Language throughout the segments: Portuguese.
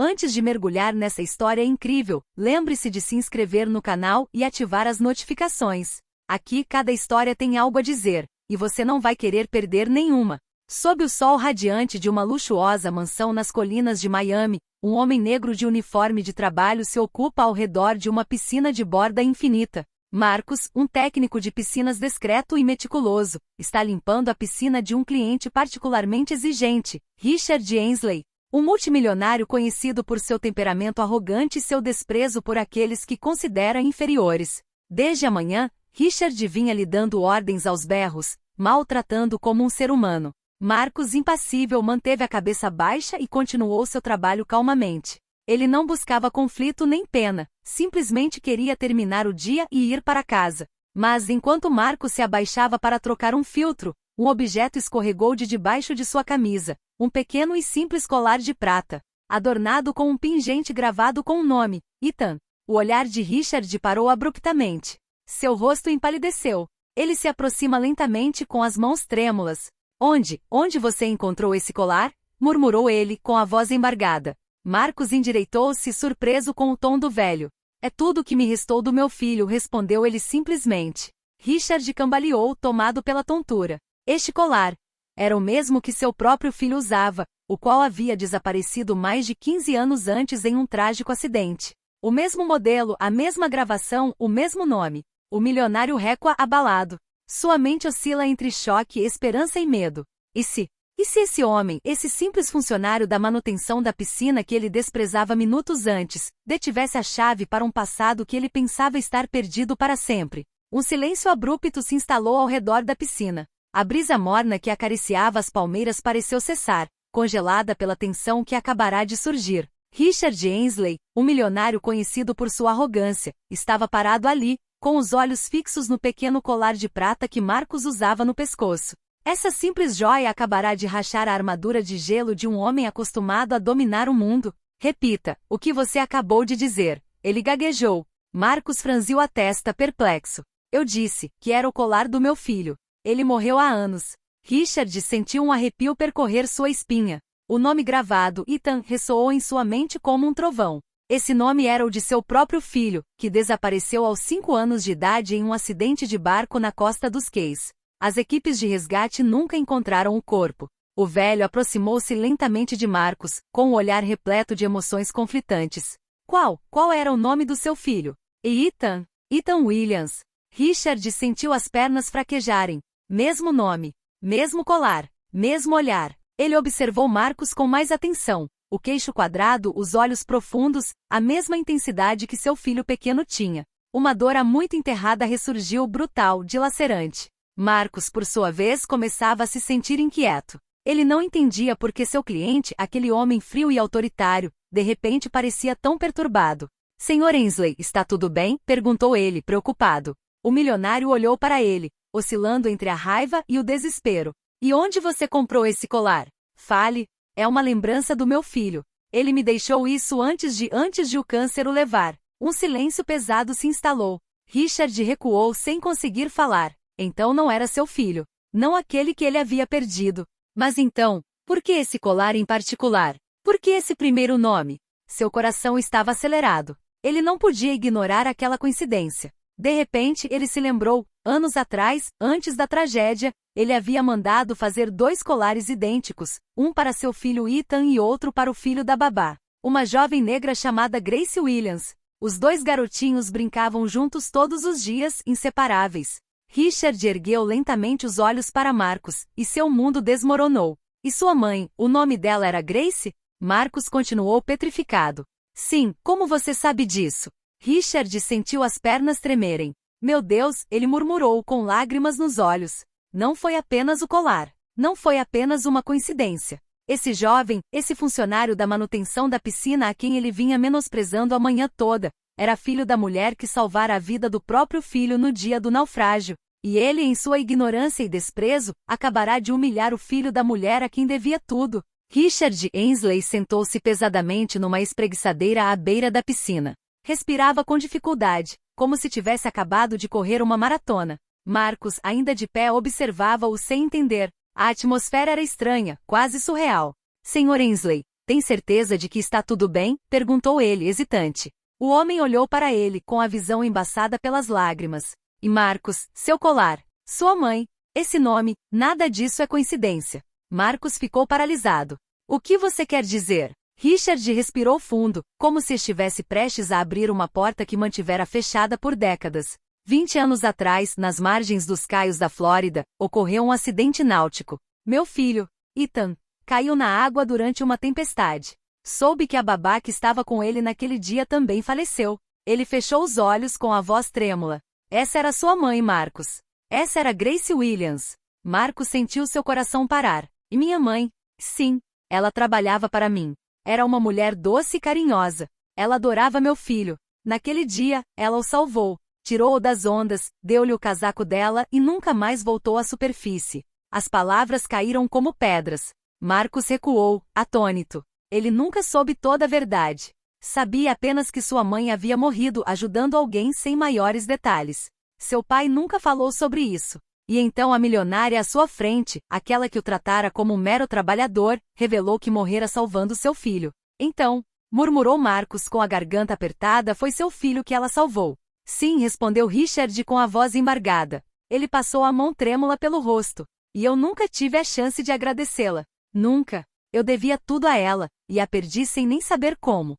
Antes de mergulhar nessa história incrível, lembre-se de se inscrever no canal e ativar as notificações. Aqui cada história tem algo a dizer, e você não vai querer perder nenhuma. Sob o sol radiante de uma luxuosa mansão nas colinas de Miami, um homem negro de uniforme de trabalho se ocupa ao redor de uma piscina de borda infinita. Marcus, um técnico de piscinas discreto e meticuloso, está limpando a piscina de um cliente particularmente exigente, Richard Ainsley. Um multimilionário conhecido por seu temperamento arrogante e seu desprezo por aqueles que considera inferiores. Desde a manhã, Richard vinha lhe dando ordens aos berros, maltratando como um ser humano. Marcus, impassível, manteve a cabeça baixa e continuou seu trabalho calmamente. Ele não buscava conflito nem pena, simplesmente queria terminar o dia e ir para casa. Mas enquanto Marcus se abaixava para trocar um filtro, um objeto escorregou de debaixo de sua camisa, um pequeno e simples colar de prata, adornado com um pingente gravado com o nome, Ethan. O olhar de Richard parou abruptamente. Seu rosto empalideceu. Ele se aproxima lentamente com as mãos trêmulas. Onde você encontrou esse colar? Murmurou ele, com a voz embargada. Marcus endireitou-se, surpreso com o tom do velho. É tudo o que me restou do meu filho, respondeu ele simplesmente. Richard cambaleou, tomado pela tontura. Este colar era o mesmo que seu próprio filho usava, o qual havia desaparecido mais de 15 anos antes em um trágico acidente. O mesmo modelo, a mesma gravação, o mesmo nome. O milionário recua abalado. Sua mente oscila entre choque, esperança e medo. E se esse homem, esse simples funcionário da manutenção da piscina que ele desprezava minutos antes, detivesse a chave para um passado que ele pensava estar perdido para sempre? Um silêncio abrupto se instalou ao redor da piscina. A brisa morna que acariciava as palmeiras pareceu cessar, congelada pela tensão que acabará de surgir. Richard Ainsley, um milionário conhecido por sua arrogância, estava parado ali, com os olhos fixos no pequeno colar de prata que Marcus usava no pescoço. Essa simples joia acabará de rachar a armadura de gelo de um homem acostumado a dominar o mundo. Repita, o que você acabou de dizer. Ele gaguejou. Marcus franziu a testa, perplexo. Eu disse que era o colar do meu filho. Ele morreu há anos. Richard sentiu um arrepio percorrer sua espinha. O nome gravado, Ethan, ressoou em sua mente como um trovão. Esse nome era o de seu próprio filho, que desapareceu aos 5 anos de idade em um acidente de barco na costa dos Keys. As equipes de resgate nunca encontraram o corpo. O velho aproximou-se lentamente de Marcus, com o olhar repleto de emoções conflitantes. Qual era o nome do seu filho? E Ethan? Ethan Williams. Richard sentiu as pernas fraquejarem. Mesmo nome, mesmo colar, mesmo olhar. Ele observou Marcus com mais atenção. O queixo quadrado, os olhos profundos, a mesma intensidade que seu filho pequeno tinha. Uma dor há muito enterrada ressurgiu, brutal, dilacerante. Marcus, por sua vez, começava a se sentir inquieto. Ele não entendia por que seu cliente, aquele homem frio e autoritário, de repente parecia tão perturbado. Sr. Ainsley, está tudo bem? Perguntou ele, preocupado. O milionário olhou para ele, oscilando entre a raiva e o desespero. E onde você comprou esse colar? Fale. É uma lembrança do meu filho. Ele me deixou isso antes de o câncer o levar. Um silêncio pesado se instalou. Richard recuou sem conseguir falar. Então não era seu filho. Não aquele que ele havia perdido. Mas então, por que esse colar em particular? Por que esse primeiro nome? Seu coração estava acelerado. Ele não podia ignorar aquela coincidência. De repente, ele se lembrou, anos atrás, antes da tragédia, ele havia mandado fazer 2 colares idênticos, um para seu filho Ethan e outro para o filho da babá, uma jovem negra chamada Grace Williams. Os 2 garotinhos brincavam juntos todos os dias, inseparáveis. Richard ergueu lentamente os olhos para Marcus, e seu mundo desmoronou. E sua mãe, o nome dela era Grace? Marcus continuou petrificado. Sim, como você sabe disso? Richard sentiu as pernas tremerem. Meu Deus, ele murmurou com lágrimas nos olhos. Não foi apenas o colar. Não foi apenas uma coincidência. Esse jovem, esse funcionário da manutenção da piscina a quem ele vinha menosprezando a manhã toda, era filho da mulher que salvara a vida do próprio filho no dia do naufrágio. E ele, em sua ignorância e desprezo, acabará de humilhar o filho da mulher a quem devia tudo. Richard Ainsley sentou-se pesadamente numa espreguiçadeira à beira da piscina. Respirava com dificuldade, como se tivesse acabado de correr uma maratona. Marcus, ainda de pé, observava-o sem entender. A atmosfera era estranha, quase surreal. Sr. Ainsley, Tem certeza de que está tudo bem? Perguntou ele, hesitante. O homem olhou para ele com a visão embaçada pelas lágrimas. E Marcos, seu colar. Sua mãe. Esse nome, nada disso é coincidência. Marcos ficou paralisado. O que você quer dizer? Richard respirou fundo, como se estivesse prestes a abrir uma porta que mantivera fechada por décadas. 20 anos atrás, nas margens dos cais da Flórida, ocorreu um acidente náutico. Meu filho, Ethan, caiu na água durante uma tempestade. Soube que a babá que estava com ele naquele dia também faleceu. Ele fechou os olhos com a voz trêmula. Essa era sua mãe, Marcos. Essa era Grace Williams. Marcos sentiu seu coração parar. E minha mãe? Sim, ela trabalhava para mim. Era uma mulher doce e carinhosa. Ela adorava meu filho. Naquele dia, ela o salvou. Tirou-o das ondas, deu-lhe o casaco dela e nunca mais voltou à superfície. As palavras caíram como pedras. Marcos recuou, atônito. Ele nunca soube toda a verdade. Sabia apenas que sua mãe havia morrido ajudando alguém sem maiores detalhes. Seu pai nunca falou sobre isso. E então a milionária à sua frente, aquela que o tratara como um mero trabalhador, revelou que morrera salvando seu filho. Então, murmurou Marcos com a garganta apertada, foi seu filho que ela salvou. Sim, respondeu Richard com a voz embargada. Ele passou a mão trêmula pelo rosto. E eu nunca tive a chance de agradecê-la. Nunca. Eu devia tudo a ela, e a perdi sem nem saber como.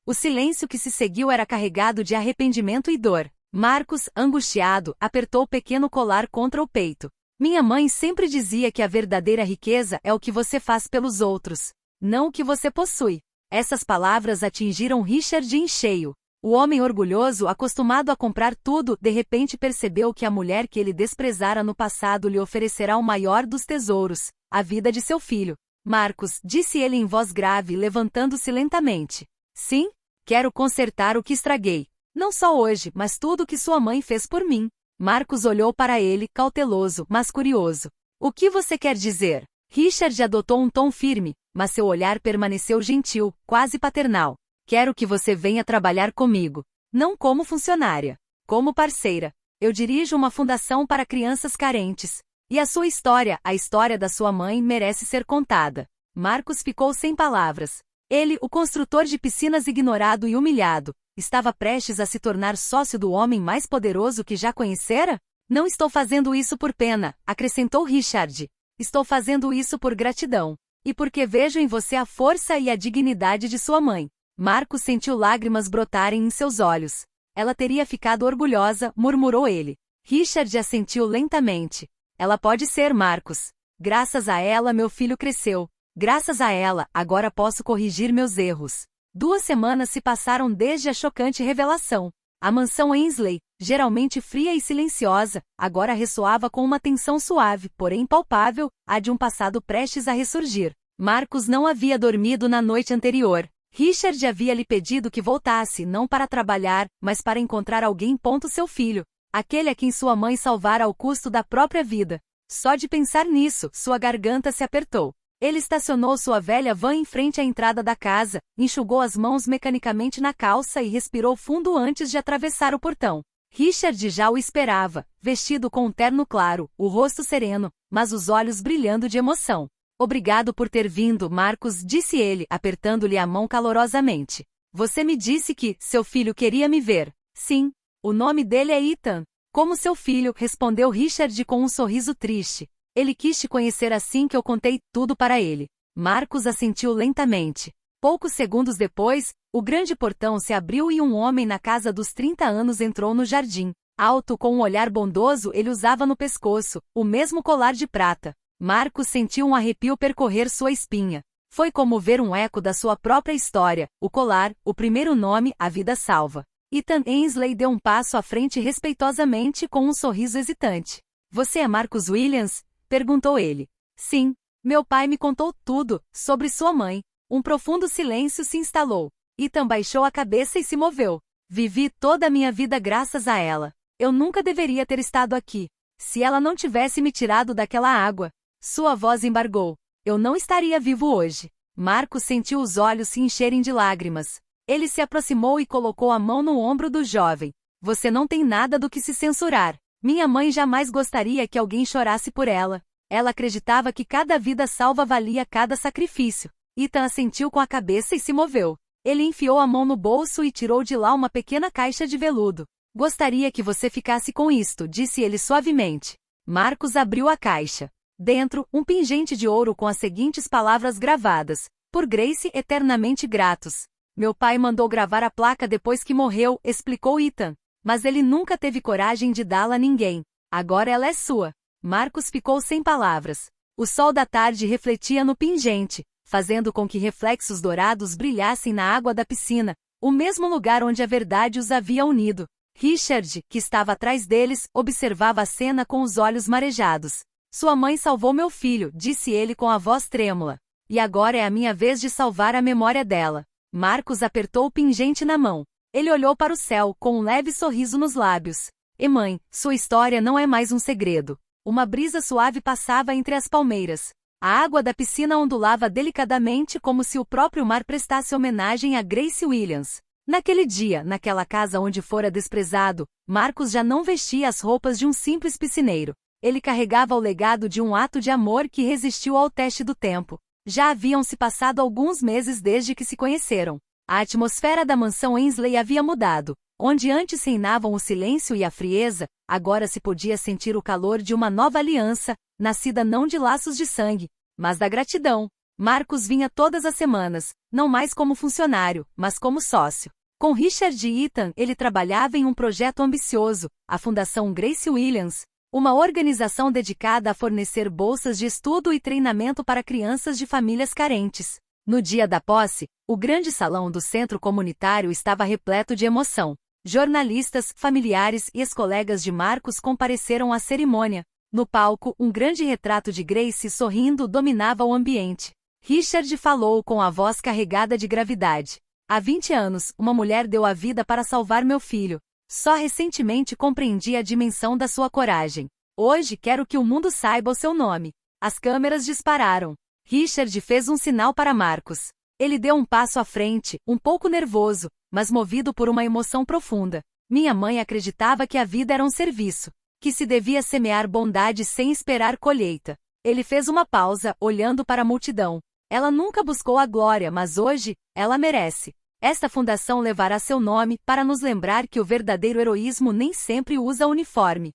O silêncio que se seguiu era carregado de arrependimento e dor. Marcos, angustiado, apertou o pequeno colar contra o peito. Minha mãe sempre dizia que a verdadeira riqueza é o que você faz pelos outros, não o que você possui. Essas palavras atingiram Richard em cheio. O homem orgulhoso, acostumado a comprar tudo, de repente percebeu que a mulher que ele desprezara no passado lhe oferecerá o maior dos tesouros, a vida de seu filho. Marcos, disse ele em voz grave, levantando-se lentamente. Sim, quero consertar o que estraguei. Não só hoje, mas tudo o que sua mãe fez por mim. Marcos olhou para ele, cauteloso, mas curioso. O que você quer dizer? Richard adotou um tom firme, mas seu olhar permaneceu gentil, quase paternal. Quero que você venha trabalhar comigo. Não como funcionária. Como parceira. Eu dirijo uma fundação para crianças carentes. E a sua história, a história da sua mãe, merece ser contada. Marcos ficou sem palavras. Ele, o construtor de piscinas ignorado e humilhado, estava prestes a se tornar sócio do homem mais poderoso que já conhecera? Não estou fazendo isso por pena, acrescentou Richard. Estou fazendo isso por gratidão. E porque vejo em você a força e a dignidade de sua mãe. Marcos sentiu lágrimas brotarem em seus olhos. Ela teria ficado orgulhosa, murmurou ele. Richard assentiu lentamente. Ela pode ser, Marcos. Graças a ela meu filho cresceu. Graças a ela, agora posso corrigir meus erros. 2 semanas se passaram desde a chocante revelação. A mansão Ainsley, geralmente fria e silenciosa, agora ressoava com uma tensão suave, porém palpável, a de um passado prestes a ressurgir. Marcos não havia dormido na noite anterior. Richard havia lhe pedido que voltasse, não para trabalhar, mas para encontrar alguém. Seu filho. Aquele a quem sua mãe salvara ao custo da própria vida. Só de pensar nisso, sua garganta se apertou. Ele estacionou sua velha van em frente à entrada da casa, enxugou as mãos mecanicamente na calça e respirou fundo antes de atravessar o portão. Richard já o esperava, vestido com um terno claro, o rosto sereno, mas os olhos brilhando de emoção. Obrigado por ter vindo, Marcos, disse ele, apertando-lhe a mão calorosamente. Você me disse que seu filho queria me ver. Sim, o nome dele é Ethan. Como seu filho, respondeu Richard com um sorriso triste. Ele quis te conhecer assim que eu contei tudo para ele. Marcos assentiu lentamente. Poucos segundos depois, o grande portão se abriu e um homem na casa dos 30 anos entrou no jardim. Alto, com um olhar bondoso, ele usava no pescoço o mesmo colar de prata. Marcos sentiu um arrepio percorrer sua espinha. Foi como ver um eco da sua própria história, o colar, o primeiro nome, a vida salva. Ethan Ainsley deu um passo à frente respeitosamente com um sorriso hesitante. Você é Marcus Williams? Perguntou ele. Sim, meu pai me contou tudo, sobre sua mãe. Um profundo silêncio se instalou. Ethan baixou a cabeça e se moveu. Vivi toda a minha vida graças a ela. Eu nunca deveria ter estado aqui. Se ela não tivesse me tirado daquela água. Sua voz embargou. Eu não estaria vivo hoje. Marcos sentiu os olhos se encherem de lágrimas. Ele se aproximou e colocou a mão no ombro do jovem. Você não tem nada do que se censurar. Minha mãe jamais gostaria que alguém chorasse por ela. Ela acreditava que cada vida salva valia cada sacrifício. Ethan assentiu com a cabeça e se moveu. Ele enfiou a mão no bolso e tirou de lá uma pequena caixa de veludo. Gostaria que você ficasse com isto, disse ele suavemente. Marcos abriu a caixa. Dentro, um pingente de ouro com as seguintes palavras gravadas: por Grace, eternamente gratos. Meu pai mandou gravar a placa depois que morreu, explicou Ethan. Mas ele nunca teve coragem de dá-la a ninguém. Agora ela é sua. Marcos ficou sem palavras. O sol da tarde refletia no pingente, fazendo com que reflexos dourados brilhassem na água da piscina, o mesmo lugar onde a verdade os havia unido. Richard, que estava atrás deles, observava a cena com os olhos marejados. Sua mãe salvou meu filho, disse ele com a voz trêmula. E agora é a minha vez de salvar a memória dela. Marcos apertou o pingente na mão. Ele olhou para o céu, com um leve sorriso nos lábios. E mãe, sua história não é mais um segredo. Uma brisa suave passava entre as palmeiras. A água da piscina ondulava delicadamente como se o próprio mar prestasse homenagem a Grace Williams. Naquele dia, naquela casa onde fora desprezado, Marcos já não vestia as roupas de um simples piscineiro. Ele carregava o legado de um ato de amor que resistiu ao teste do tempo. Já haviam se passado alguns meses desde que se conheceram. A atmosfera da mansão Ainsley havia mudado. Onde antes reinavam o silêncio e a frieza, agora se podia sentir o calor de uma nova aliança, nascida não de laços de sangue, mas da gratidão. Marcos vinha todas as semanas, não mais como funcionário, mas como sócio. Com Richard e Ethan, ele trabalhava em um projeto ambicioso, a Fundação Grace Williams, uma organização dedicada a fornecer bolsas de estudo e treinamento para crianças de famílias carentes. No dia da posse, o grande salão do centro comunitário estava repleto de emoção. Jornalistas, familiares e ex-colegas de Marcos compareceram à cerimônia. No palco, um grande retrato de Grace sorrindo dominava o ambiente. Richard falou com a voz carregada de gravidade. Há 20 anos, uma mulher deu a vida para salvar meu filho. Só recentemente compreendi a dimensão da sua coragem. Hoje quero que o mundo saiba o seu nome. As câmeras dispararam. Richard fez um sinal para Marcos. Ele deu um passo à frente, um pouco nervoso, mas movido por uma emoção profunda. Minha mãe acreditava que a vida era um serviço, que se devia semear bondade sem esperar colheita. Ele fez uma pausa, olhando para a multidão. Ela nunca buscou a glória, mas hoje, ela merece. Esta fundação levará seu nome para nos lembrar que o verdadeiro heroísmo nem sempre usa uniforme.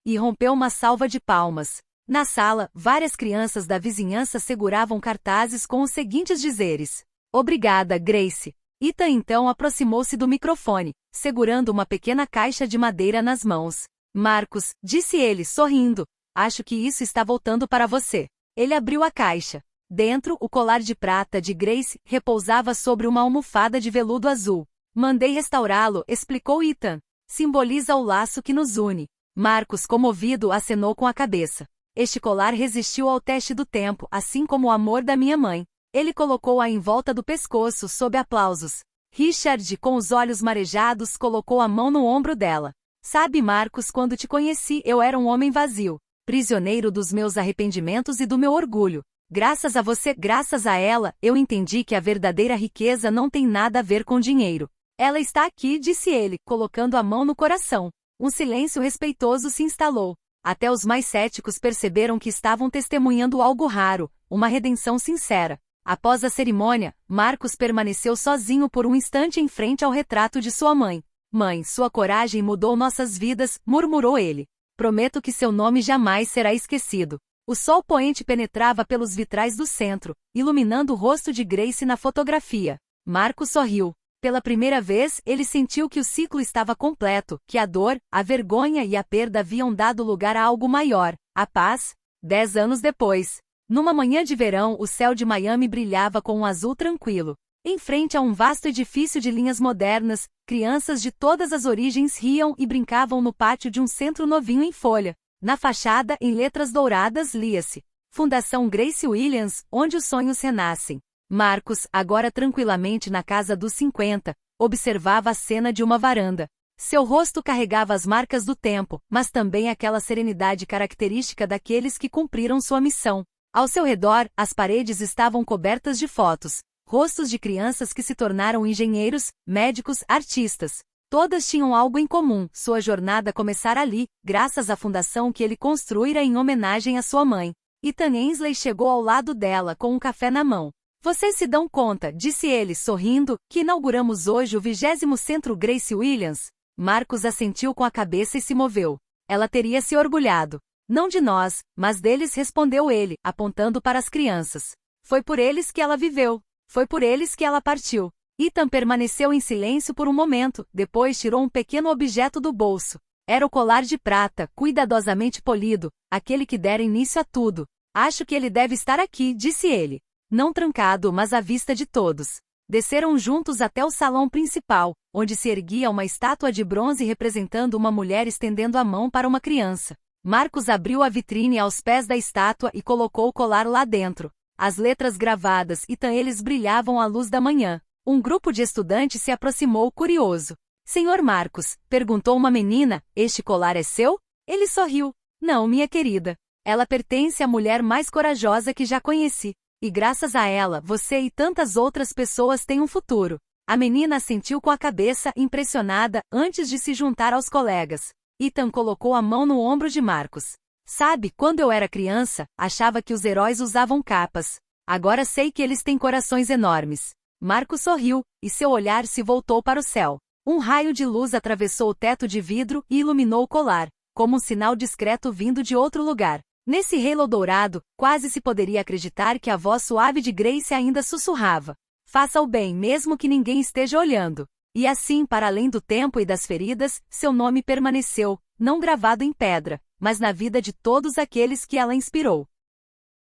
E rompeu uma salva de palmas. Na sala, várias crianças da vizinhança seguravam cartazes com os seguintes dizeres: Obrigada, Grace. Ethan então aproximou-se do microfone, segurando uma pequena caixa de madeira nas mãos. Marcos, disse ele, sorrindo, acho que isso está voltando para você. Ele abriu a caixa. Dentro, o colar de prata de Grace repousava sobre uma almofada de veludo azul. Mandei restaurá-lo, explicou Ethan. Simboliza o laço que nos une. Marcos, comovido, acenou com a cabeça. Este colar resistiu ao teste do tempo, assim como o amor da minha mãe. Ele colocou-a em volta do pescoço, sob aplausos. Richard, com os olhos marejados, colocou a mão no ombro dela. Sabe, Marcos, quando te conheci, eu era um homem vazio, prisioneiro dos meus arrependimentos e do meu orgulho. Graças a você, graças a ela, eu entendi que a verdadeira riqueza não tem nada a ver com dinheiro. Ela está aqui, disse ele, colocando a mão no coração. Um silêncio respeitoso se instalou. Até os mais céticos perceberam que estavam testemunhando algo raro, uma redenção sincera. Após a cerimônia, Marcos permaneceu sozinho por um instante em frente ao retrato de sua mãe. Mãe, sua coragem mudou nossas vidas, murmurou ele. Prometo que seu nome jamais será esquecido. O sol poente penetrava pelos vitrais do centro, iluminando o rosto de Grace na fotografia. Marcos sorriu. Pela primeira vez, ele sentiu que o ciclo estava completo, que a dor, a vergonha e a perda haviam dado lugar a algo maior, a paz. 10 anos depois. Numa manhã de verão, o céu de Miami brilhava com um azul tranquilo. Em frente a um vasto edifício de linhas modernas, crianças de todas as origens riam e brincavam no pátio de um centro novinho em folha. Na fachada, em letras douradas, lia-se: Fundação Grace Williams, onde os sonhos renascem. Marcos, agora tranquilamente na casa dos 50, observava a cena de uma varanda. Seu rosto carregava as marcas do tempo, mas também aquela serenidade característica daqueles que cumpriram sua missão. Ao seu redor, as paredes estavam cobertas de fotos, rostos de crianças que se tornaram engenheiros, médicos, artistas. Todas tinham algo em comum, sua jornada começara ali, graças à fundação que ele construíra em homenagem à sua mãe. Ethan Ainsley chegou ao lado dela com um café na mão. Vocês se dão conta, disse ele, sorrindo, que inauguramos hoje o 20º Centro Grace Williams? Marcos assentiu com a cabeça e se moveu. Ela teria se orgulhado. Não de nós, mas deles, respondeu ele, apontando para as crianças. Foi por eles que ela viveu. Foi por eles que ela partiu. Ethan permaneceu em silêncio por um momento, depois tirou um pequeno objeto do bolso. Era o colar de prata, cuidadosamente polido, aquele que dera início a tudo. Acho que ele deve estar aqui, disse ele. Não trancado, mas à vista de todos. Desceram juntos até o salão principal, onde se erguia uma estátua de bronze representando uma mulher estendendo a mão para uma criança. Marcos abriu a vitrine aos pés da estátua e colocou o colar lá dentro. As letras gravadas e eles brilhavam à luz da manhã. Um grupo de estudantes se aproximou curioso. Senhor Marcos, perguntou uma menina, este colar é seu? Ele sorriu. Não, minha querida. Ela pertence à mulher mais corajosa que já conheci. E graças a ela, você e tantas outras pessoas têm um futuro. A menina assentiu com a cabeça, impressionada, antes de se juntar aos colegas. Ethan colocou a mão no ombro de Marcos. Sabe, quando eu era criança, achava que os heróis usavam capas. Agora sei que eles têm corações enormes. Marcos sorriu, e seu olhar se voltou para o céu. Um raio de luz atravessou o teto de vidro e iluminou o colar, como um sinal discreto vindo de outro lugar. Nesse halo dourado, quase se poderia acreditar que a voz suave de Grace ainda sussurrava. Faça o bem mesmo que ninguém esteja olhando. E assim, para além do tempo e das feridas, seu nome permaneceu, não gravado em pedra, mas na vida de todos aqueles que ela inspirou.